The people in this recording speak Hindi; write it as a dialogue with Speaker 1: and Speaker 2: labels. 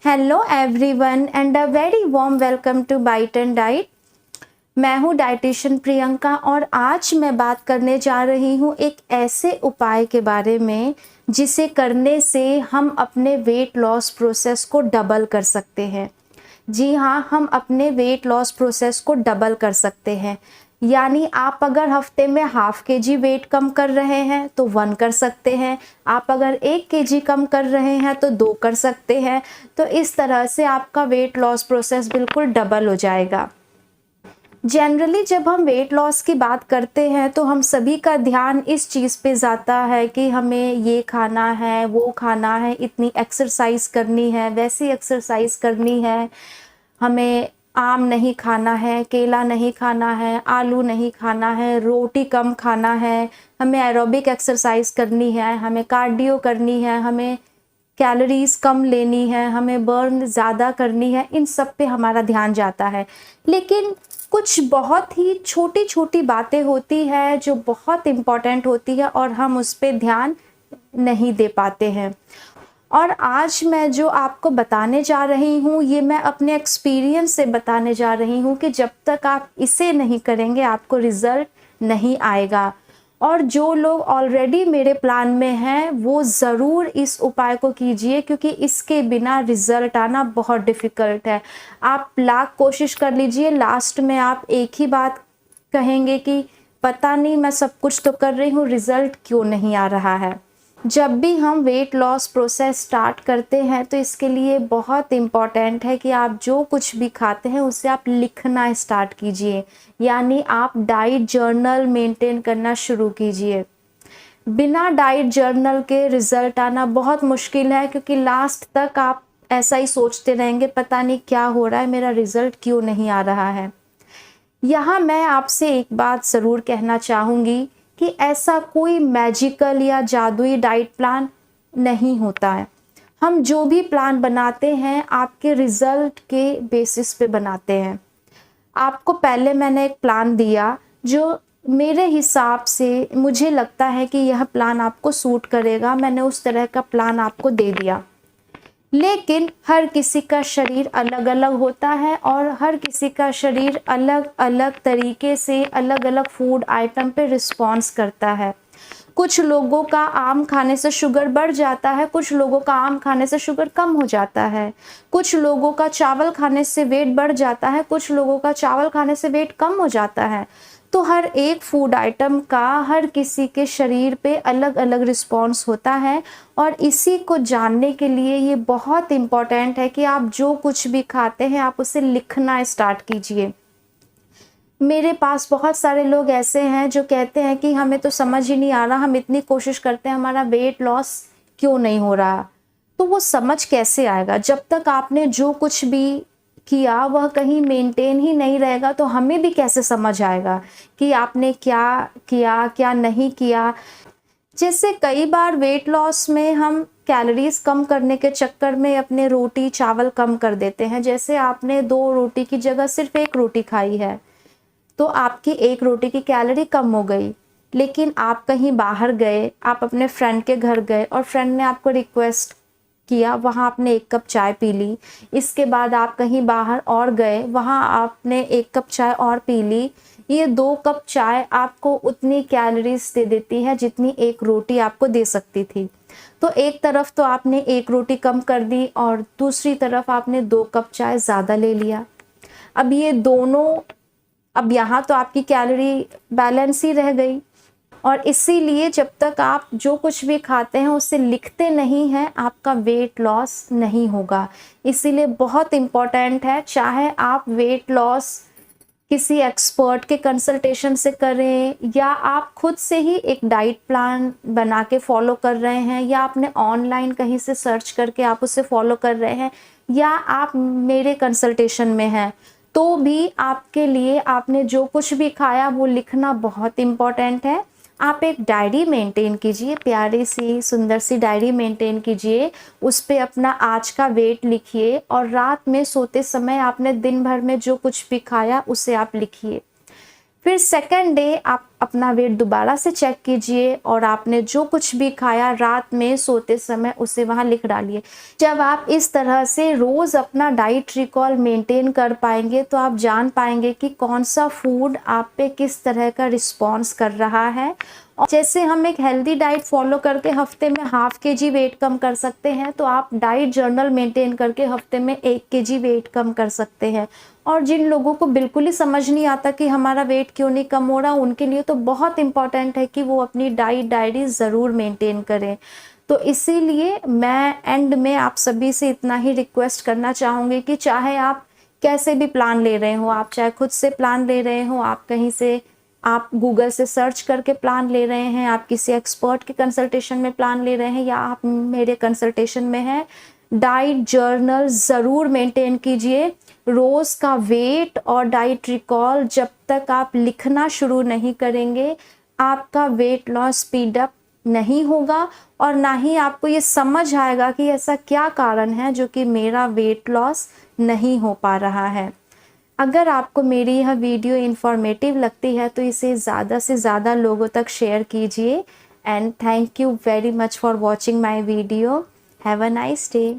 Speaker 1: Hello everyone and a very warm welcome to Bite and Diet. मैं हूँ डाइटिशियन प्रियंका और आज मैं बात करने जा रही हूँ एक ऐसे उपाय के बारे में जिसे करने से हम अपने वेट लॉस प्रोसेस को डबल कर सकते हैं। जी हाँ, हम अपने वेट लॉस प्रोसेस को डबल कर सकते हैं। यानी आप अगर हफ्ते में ½ kg वेट कम कर रहे हैं तो 1 कर सकते हैं, आप अगर 1 kg कम कर रहे हैं तो 2 कर सकते हैं। तो इस तरह से आपका वेट लॉस प्रोसेस बिल्कुल डबल हो जाएगा। जनरली जब हम वेट लॉस की बात करते हैं तो हम सभी का ध्यान इस चीज़ पे जाता है कि हमें ये खाना है, वो खाना है, इतनी एक्सरसाइज करनी है, वैसी एक्सरसाइज करनी है, हमें आम नहीं खाना है, केला नहीं खाना है, आलू नहीं खाना है, रोटी कम खाना है, हमें एरोबिक एक्सरसाइज करनी है, हमें कार्डियो करनी है, हमें कैलोरीज कम लेनी है, हमें बर्न ज़्यादा करनी है। इन सब पे हमारा ध्यान जाता है। लेकिन कुछ बहुत ही छोटी छोटी बातें होती है जो बहुत इम्पॉर्टेंट होती है और हम उस पर ध्यान नहीं दे पाते हैं। और आज मैं जो आपको बताने जा रही हूँ ये मैं अपने एक्सपीरियंस से बताने जा रही हूँ कि जब तक आप इसे नहीं करेंगे आपको रिज़ल्ट नहीं आएगा। और जो लोग ऑलरेडी मेरे प्लान में हैं वो ज़रूर इस उपाय को कीजिए, क्योंकि इसके बिना रिज़ल्ट आना बहुत डिफ़िकल्ट है। आप लाख कोशिश कर लीजिए, लास्ट में आप एक ही बात कहेंगे कि पता नहीं, मैं सब कुछ तो कर रही हूँ, रिज़ल्ट क्यों नहीं आ रहा है। जब भी हम वेट लॉस प्रोसेस स्टार्ट करते हैं तो इसके लिए बहुत इम्पॉर्टेंट है कि आप जो कुछ भी खाते हैं उसे आप लिखना स्टार्ट कीजिए। यानी आप डाइट जर्नल मेंटेन करना शुरू कीजिए। बिना डाइट जर्नल के रिज़ल्ट आना बहुत मुश्किल है, क्योंकि लास्ट तक आप ऐसा ही सोचते रहेंगे, पता नहीं क्या हो रहा है, मेरा रिज़ल्ट क्यों नहीं आ रहा है। यहाँ मैं आपसे एक बात ज़रूर कहना चाहूँगी कि ऐसा कोई मैजिकल या जादुई डाइट प्लान नहीं होता है। हम जो भी प्लान बनाते हैं आपके रिज़ल्ट के बेसिस पे बनाते हैं। आपको पहले मैंने एक प्लान दिया जो मेरे हिसाब से मुझे लगता है कि यह प्लान आपको सूट करेगा, मैंने उस तरह का प्लान आपको दे दिया। लेकिन हर किसी का शरीर अलग अलग होता है और हर किसी का शरीर अलग अलग तरीके से अलग अलग फूड आइटम पे रिस्पॉन्स करता है। कुछ लोगों का आम खाने से शुगर बढ़ जाता है, कुछ लोगों का आम खाने से शुगर कम हो जाता है, कुछ लोगों का चावल खाने से वेट बढ़ जाता है, कुछ लोगों का चावल खाने से वेट कम हो जाता है। तो हर एक फूड आइटम का हर किसी के शरीर पे अलग अलग रिस्पॉन्स होता है। और इसी को जानने के लिए ये बहुत इम्पॉर्टेंट है कि आप जो कुछ भी खाते हैं आप उसे लिखना स्टार्ट कीजिए। मेरे पास बहुत सारे लोग ऐसे हैं जो कहते हैं कि हमें तो समझ ही नहीं आ रहा, हम इतनी कोशिश करते हैं, हमारा वेट लॉस क्यों नहीं हो रहा। तो वो समझ कैसे आएगा जब तक आपने जो कुछ भी किया वह कहीं मेंटेन ही नहीं रहेगा। तो हमें भी कैसे समझ आएगा कि आपने क्या किया क्या नहीं किया। जैसे कई बार वेट लॉस में हम कैलोरीज कम करने के चक्कर में अपने रोटी चावल कम कर देते हैं। जैसे आपने 2 रोटी की जगह सिर्फ 1 रोटी खाई है तो आपकी 1 रोटी की कैलोरी कम हो गई। लेकिन आप कहीं बाहर गए, आप अपने फ्रेंड के घर गए और फ्रेंड ने आपको रिक्वेस्ट किया, वहाँ आपने 1 कप चाय पी ली। इसके बाद आप कहीं बाहर और गए, वहाँ आपने 1 कप चाय और पी ली। ये 2 कप चाय आपको उतनी कैलोरीज दे देती है जितनी 1 रोटी आपको दे सकती थी। तो एक तरफ तो आपने 1 रोटी कम कर दी और दूसरी तरफ आपने 2 कप चाय ज़्यादा ले लिया। अब ये दोनों, अब यहाँ तो आपकी कैलोरी बैलेंस ही रह गई। और इसीलिए जब तक आप जो कुछ भी खाते हैं उसे लिखते नहीं हैं आपका वेट लॉस नहीं होगा। इसीलिए बहुत इम्पॉर्टेंट है, चाहे आप वेट लॉस किसी एक्सपर्ट के कंसल्टेशन से करें या आप खुद से ही एक डाइट प्लान बना के फॉलो कर रहे हैं या आपने ऑनलाइन कहीं से सर्च करके आप उसे फॉलो कर रहे हैं या आप मेरे कंसल्टेशन में हैं, तो भी आपके लिए आपने जो कुछ भी खाया वो लिखना बहुत इम्पॉर्टेंट है। आप एक डायरी मेंटेन कीजिए, प्यारी सी सुंदर सी डायरी मेंटेन कीजिए, उस पे अपना आज का वेट लिखिए और रात में सोते समय आपने दिन भर में जो कुछ भी खाया उसे आप लिखिए। फिर सेकंड डे आप अपना वेट दोबारा से चेक कीजिए और आपने जो कुछ भी खाया रात में सोते समय उसे वहाँ लिख डालिए। जब आप इस तरह से रोज़ अपना डाइट रिकॉल मेंटेन कर पाएंगे तो आप जान पाएंगे कि कौन सा फूड आप पे किस तरह का रिस्पॉन्स कर रहा है। और जैसे हम एक हेल्दी डाइट फॉलो करके हफ्ते में ½ kg वेट कम कर सकते हैं, तो आप डाइट जर्नल मेंटेन करके हफ्ते में 1 kg वेट कम कर सकते हैं। और जिन लोगों को बिल्कुल ही समझ नहीं आता कि हमारा वेट क्यों नहीं कम हो रहा, उनके लिए तो बहुत इम्पॉर्टेंट है कि वो अपनी डाइट डायरी ज़रूर मेंटेन करें। तो इसीलिए मैं एंड में आप सभी से इतना ही रिक्वेस्ट करना चाहूँगी कि चाहे आप कैसे भी प्लान ले रहे हो, आप चाहे खुद से प्लान ले रहे हो, आप कहीं से आप गूगल से सर्च करके प्लान ले रहे हैं, आप किसी एक्सपर्ट के कंसल्टेशन में प्लान ले रहे हैं, या आप मेरे कंसल्टेशन में हैं, डाइट जर्नल ज़रूर मेंटेन कीजिए। रोज़ का वेट और डाइट रिकॉल जब तक आप लिखना शुरू नहीं करेंगे, आपका वेट लॉस स्पीड अप नहीं होगा और ना ही आपको ये समझ आएगा कि ऐसा क्या कारण है जो कि मेरा वेट लॉस नहीं हो पा रहा है। अगर आपको मेरी यह वीडियो इन्फॉर्मेटिव लगती है तो इसे ज़्यादा से ज़्यादा लोगों तक शेयर कीजिए। And thank you very much for watching my video. Have a nice day.